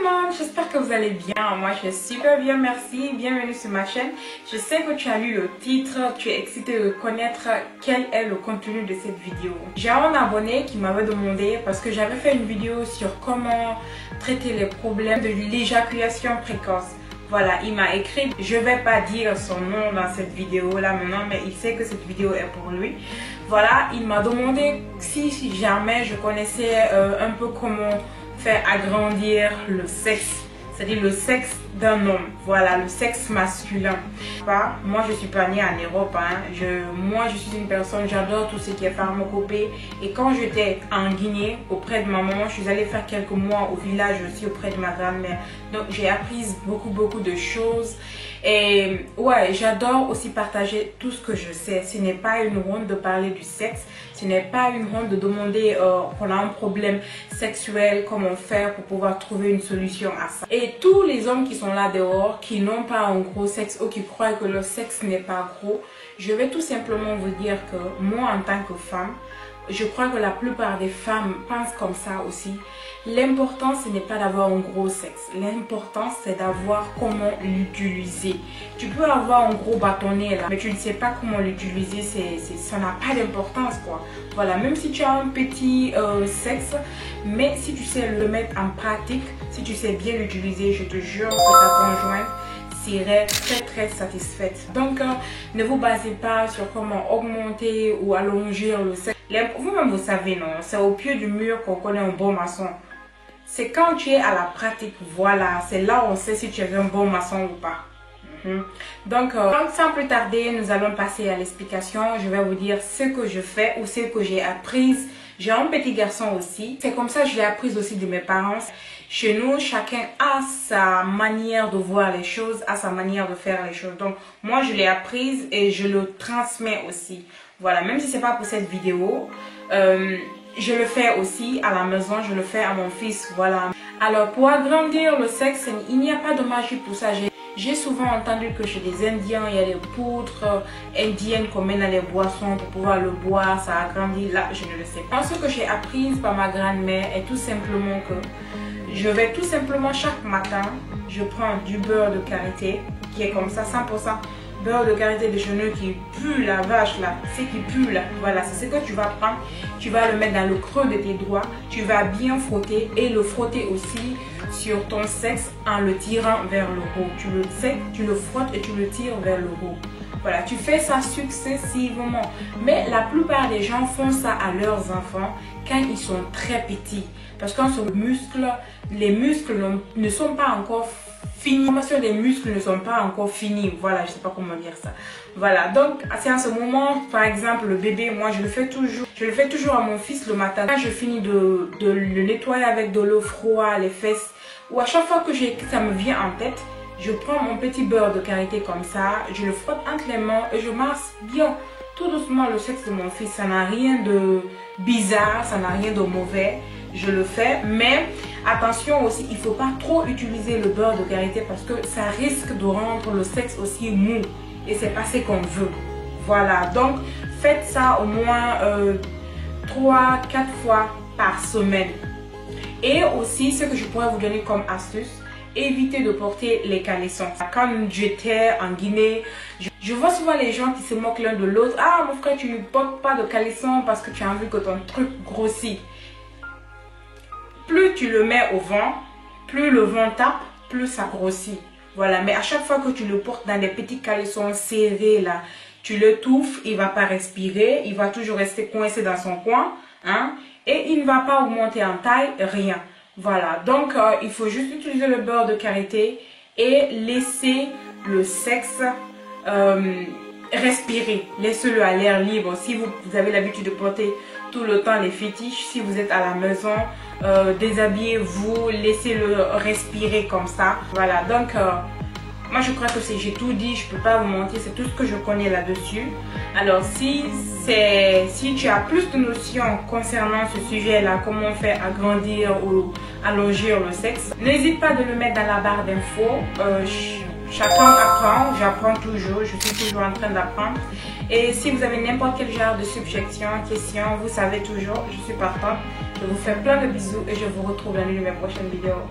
monde, j'espère que vous allez bien. Moi je vais super bien, merci. Bienvenue sur ma chaîne. Je sais que tu as lu le titre, tu es excité de connaître quel est le contenu de cette vidéo. J'ai un abonné qui m'avait demandé, parce que j'avais fait une vidéo sur comment traiter les problèmes de l'éjaculation précoce. Voilà, il m'a écrit, je vais pas dire son nom dans cette vidéo là maintenant, mais il sait que cette vidéo est pour lui. Voilà, il m'a demandé si jamais je connaissais un peu comment faire agrandir le sexe, c'est-à-dire le sexe d'un homme, voilà, le sexe masculin. Moi je suis pas née en Europe, hein. Moi je suis une personne, j'adore tout ce qui est pharmacopée, et quand j'étais en Guinée auprès de ma maman, je suis allée faire quelques mois au village aussi auprès de ma grand-mère, donc j'ai appris beaucoup de choses. Et ouais, j'adore aussi partager tout ce que je sais. Ce n'est pas une honte de parler du sexe, ce n'est pas une honte de demander qu'on a un problème sexuel, comment faire pour pouvoir trouver une solution à ça. Et tous les hommes qui sont là dehors, qui n'ont pas un gros sexe ou qui croient que leur sexe n'est pas gros, je vais tout simplement vous dire que moi en tant que femme, je crois que la plupart des femmes pensent comme ça aussi. L'important, ce n'est pas d'avoir un gros sexe. L'important, c'est d'avoir comment l'utiliser. Tu peux avoir un gros bâtonnet là, mais tu ne sais pas comment l'utiliser, ça n'a pas d'importance quoi. Voilà, même si tu as un petit sexe, mais si tu sais le mettre en pratique, si tu sais bien l'utiliser, je te jure que ta conjointe serait très satisfaite. Donc ne vous basez pas sur comment augmenter ou allonger le sexe. Vous-même vous savez, non, c'est au pied du mur qu'on connaît un bon maçon. C'est quand tu es à la pratique, voilà, c'est là où on sait si tu es un bon maçon ou pas. Donc sans plus tarder, nous allons passer à l'explication. Je vais vous dire ce que je fais ou ce que j'ai appris. J'ai un petit garçon aussi, c'est comme ça que je l'ai appris aussi de mes parents. Chez nous, chacun a sa manière de voir les choses, a sa manière de faire les choses. Donc moi je l'ai apprise et je le transmets aussi. Voilà, même si c'est pas pour cette vidéo, je le fais aussi à la maison, je le fais à mon fils, voilà. Alors pour agrandir le sexe, il n'y a pas de magie pour ça. J'ai souvent entendu que chez les Indiens, il y a des poudres indiennes qu'on met dans les boissons pour pouvoir le boire, ça agrandit. Là, je ne le sais pas. Ce que j'ai appris par ma grand-mère est tout simplement que je vais tout simplement chaque matin, je prends du beurre de karité qui est comme ça, 100%. Beurre de karité de chenille qui pue la vache là, c'est qui pue là, voilà, c'est ce que tu vas prendre, tu vas le mettre dans le creux de tes doigts, tu vas bien frotter et le frotter aussi sur ton sexe en le tirant vers le haut. Tu le frottes et tu le tires vers le haut. Voilà, tu fais ça successivement. Mais la plupart des gens font ça à leurs enfants quand ils sont très petits. Parce que les muscles ne sont pas encore finis. La formation des muscles ne sont pas encore finis. Voilà, je ne sais pas comment dire ça. Voilà, donc c'est à ce moment, par exemple, le bébé, moi je le fais toujours à mon fils le matin. Quand je finis de le nettoyer avec de l'eau froide, les fesses, ou à chaque fois que ça me vient en tête, je prends mon petit beurre de karité comme ça, je le frotte entre les mains et je masse bien, tout doucement le sexe de mon fils. Ça n'a rien de bizarre, ça n'a rien de mauvais. Je le fais, mais attention aussi, il ne faut pas trop utiliser le beurre de karité parce que ça risque de rendre le sexe aussi mou et c'est pas ce qu'on veut. Voilà, donc faites ça au moins 3-4 fois par semaine. Et aussi, ce que je pourrais vous donner comme astuce, évitez de porter les caleçons. Quand j'étais en Guinée, je vois souvent les gens qui se moquent l'un de l'autre. Ah mon frère, tu ne portes pas de caleçon parce que tu as envie que ton truc grossit. Plus tu le mets au vent, plus le vent tape, plus ça grossit. Voilà, mais à chaque fois que tu le portes dans des petits caleçons serrés là, tu le touffes, il ne va pas respirer, il va toujours rester coincé dans son coin, hein, et il ne va pas augmenter en taille, rien. Voilà, donc il faut juste utiliser le beurre de karité et laisser le sexe respirer. Laissez-le à l'air libre. Si vous avez l'habitude de porter tout le temps les fétiches, si vous êtes à la maison, déshabillez-vous, laissez-le respirer comme ça. Voilà, donc moi je crois que j'ai tout dit, je peux pas vous mentir, c'est tout ce que je connais là-dessus. Alors si tu as plus de notions concernant ce sujet-là, comment faire agrandir ou allonger le sexe, n'hésite pas de le mettre dans la barre d'infos. Chacun apprend, j'apprends toujours, je suis toujours en train d'apprendre. Et si vous avez n'importe quel genre de suggestion, question, vous savez toujours, je suis partante. Je vous fais plein de bisous et je vous retrouve dans une de mes prochaines vidéos.